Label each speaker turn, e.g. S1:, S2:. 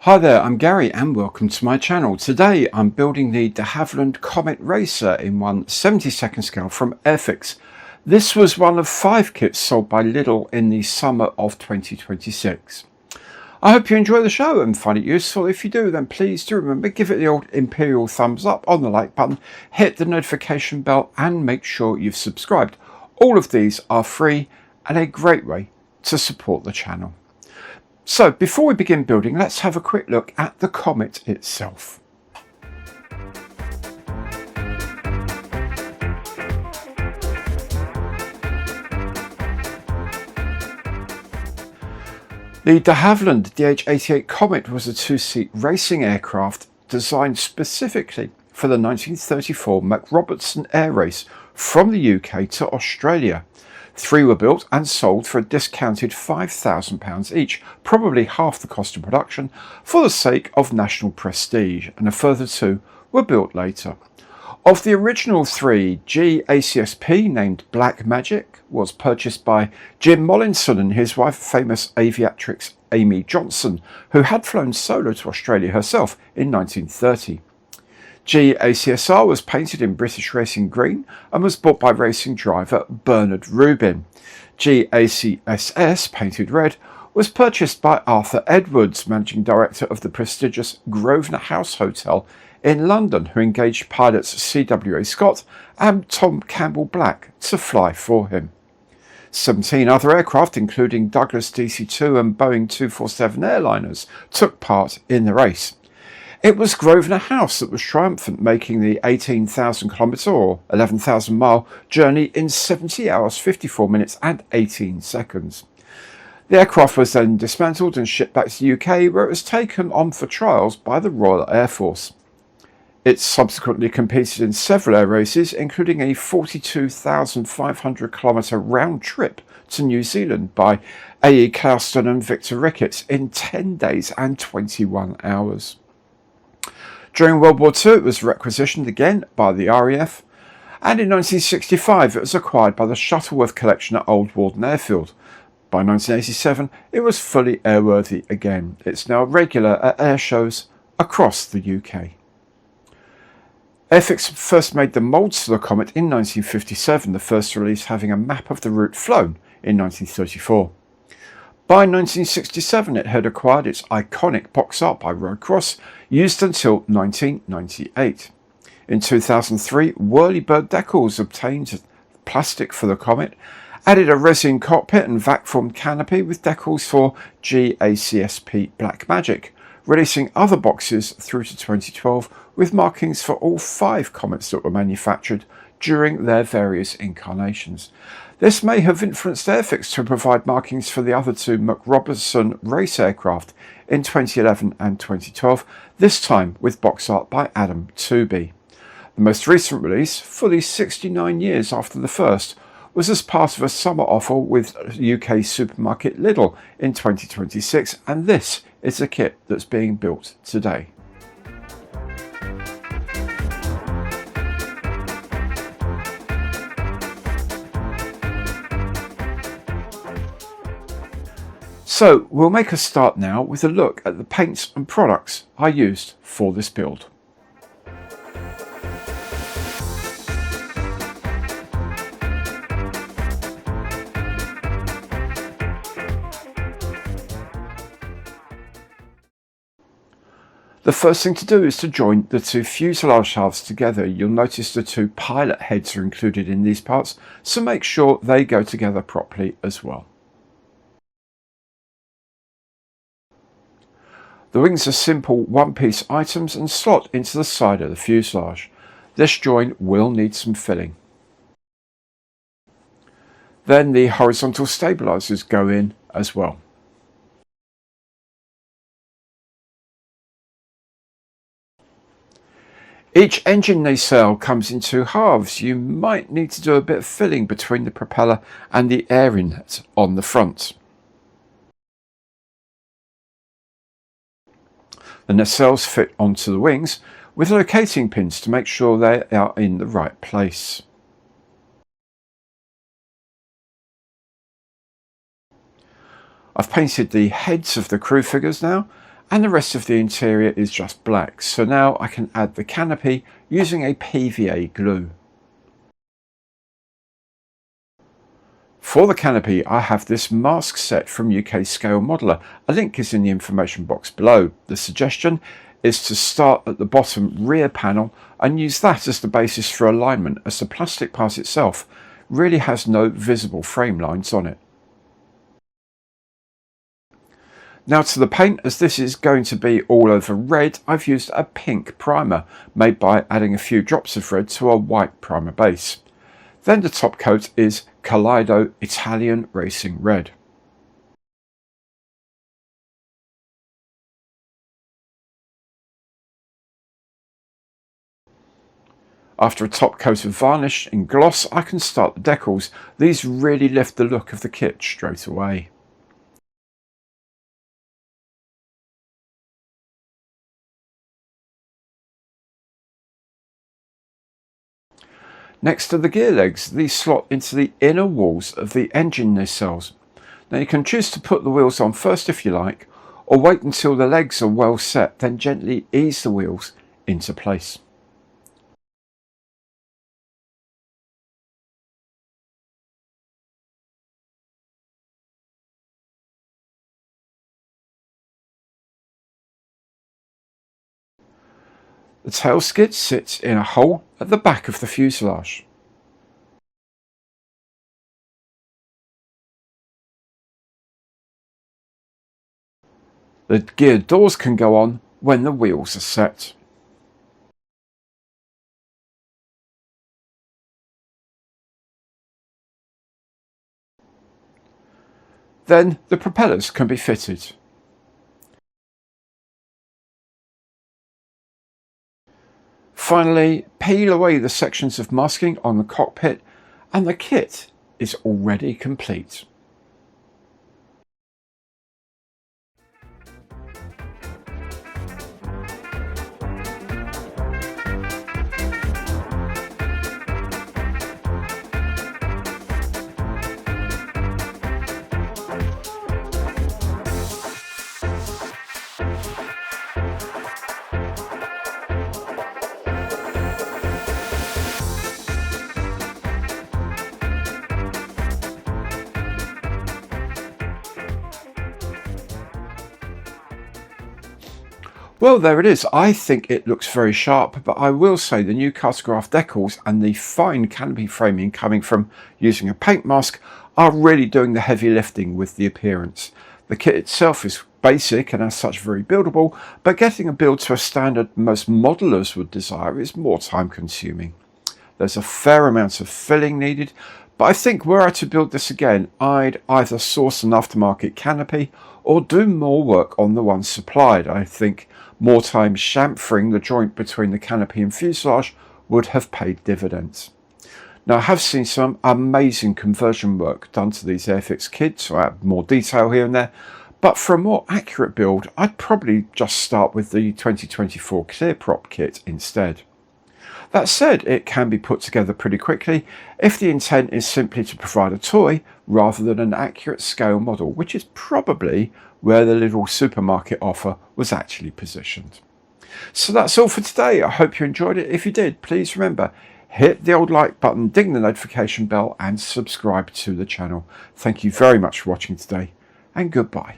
S1: Hi there, I'm Gary and welcome to my channel. Today I'm building the de Havilland Comet Racer in 1/72 scale from Airfix. This was one of 5 kits sold by LIDL in the summer of 2026. I hope you enjoy the show and find it useful. If you do, then please do remember, give it the old imperial thumbs up on the like button, hit the notification bell and make sure you've subscribed. All of these are free and a great way to support the channel. So before we begin building, let's have a quick look at the Comet itself. The de Havilland DH-88 Comet was a 2-seat racing aircraft designed specifically for the 1934 McRobertson Air Race from the UK to Australia. 3 were built and sold for a discounted £5,000 each, probably half the cost of production, for the sake of national prestige, and a further 2 were built later. Of the original 3, GACSP, named Black Magic, was purchased by Jim Mollinson and his wife, famous aviatrix Amy Johnson, who had flown solo to Australia herself in 1930. GACSR was painted in British Racing Green and was bought by racing driver Bernard Rubin. GACSS, painted red, was purchased by Arthur Edwards, managing director of the prestigious Grosvenor House Hotel in London, who engaged pilots CWA Scott and Tom Campbell Black to fly for him. 17 other aircraft, including Douglas DC-2 and Boeing 247 airliners, took part in the race. It was Grosvenor House that was triumphant, making the 18,000 kilometre or 11,000 mile journey in 70 hours, 54 minutes and 18 seconds. The aircraft was then dismantled and shipped back to the UK, where it was taken on for trials by the Royal Air Force. It subsequently competed in several air races, including a 42,500 kilometre round trip to New Zealand by A.E. Clouston and Victor Ricketts in 10 days and 21 hours. During World War II, it was requisitioned again by the RAF, and in 1965 it was acquired by the Shuttleworth Collection at Old Warden Airfield. By 1987 it was fully airworthy again. It's now regular at air shows across the UK. Airfix first made the moulds to the Comet in 1957, the first release having a map of the route flown in 1934. By 1967 it had acquired its iconic box art by Roy Cross, used until 1998. In 2003, Whirlybird decals obtained plastic for the Comet, added a resin cockpit and vac-formed canopy with decals for GACSP Black Magic, releasing other boxes through to 2012 with markings for all 5 Comets that were manufactured during their various incarnations. This may have influenced Airfix to provide markings for the other 2 McRobertson race aircraft in 2011 and 2012, this time with box art by Adam Tooby. The most recent release, fully 69 years after the first, was as part of a summer offer with UK supermarket LIDL in 2026, and this is the kit that's being built today. So we'll make a start now with a look at the paints and products I used for this build. The first thing to do is to join the 2 fuselage halves together. You'll notice the 2 pilot heads are included in these parts, so make sure they go together properly as well. The wings are simple one-piece items and slot into the side of the fuselage. This join will need some filling. Then the horizontal stabilisers go in as well. Each engine nacelle comes in 2 halves. You might need to do a bit of filling between the propeller and the air inlet on the front. The nacelles fit onto the wings with locating pins to make sure they are in the right place. I've painted the heads of the crew figures now, and the rest of the interior is just black. So now I can add the canopy using a PVA glue. For the canopy, I have this mask set from UK Scale Modeler. A link is in the information box below. The suggestion is to start at the bottom rear panel and use that as the basis for alignment, as the plastic part itself really has no visible frame lines on it. Now to the paint, as this is going to be all over red, I've used a pink primer made by adding a few drops of red to a white primer base. Then the top coat is Kaleido Italian Racing Red. After a top coat of varnish in gloss, I can start the decals. These really lift the look of the kit straight away. Next to the gear legs, these slot into the inner walls of the engine nacelles. Now you can choose to put the wheels on first if you like, or wait until the legs are well set, then gently ease the wheels into place. The tail skid sits in a hole at the back of the fuselage. The gear doors can go on when the wheels are set. Then the propellers can be fitted. Finally, peel away the sections of masking on the cockpit and the kit is already complete. Well, there it is. I think it looks very sharp, but I will say the new cartograph decals and the fine canopy framing coming from using a paint mask are really doing the heavy lifting with the appearance. The kit itself is basic and as such very buildable, but getting a build to a standard most modelers would desire is more time consuming. There's a fair amount of filling needed, but I think were I to build this again, I'd either source an aftermarket canopy or do more work on the one supplied. I think more time chamfering the joint between the canopy and fuselage would have paid dividends. Now I have seen some amazing conversion work done to these Airfix kits, so I add more detail here and there, but for a more accurate build I'd probably just start with the 2024 Clear Prop kit instead. That said, it can be put together pretty quickly if the intent is simply to provide a toy rather than an accurate scale model, which is probably where the little supermarket offer was actually positioned. So that's all for today. I hope you enjoyed it. If you did, please remember, hit the old like button, ding the notification bell and subscribe to the channel. Thank you very much for watching today and goodbye.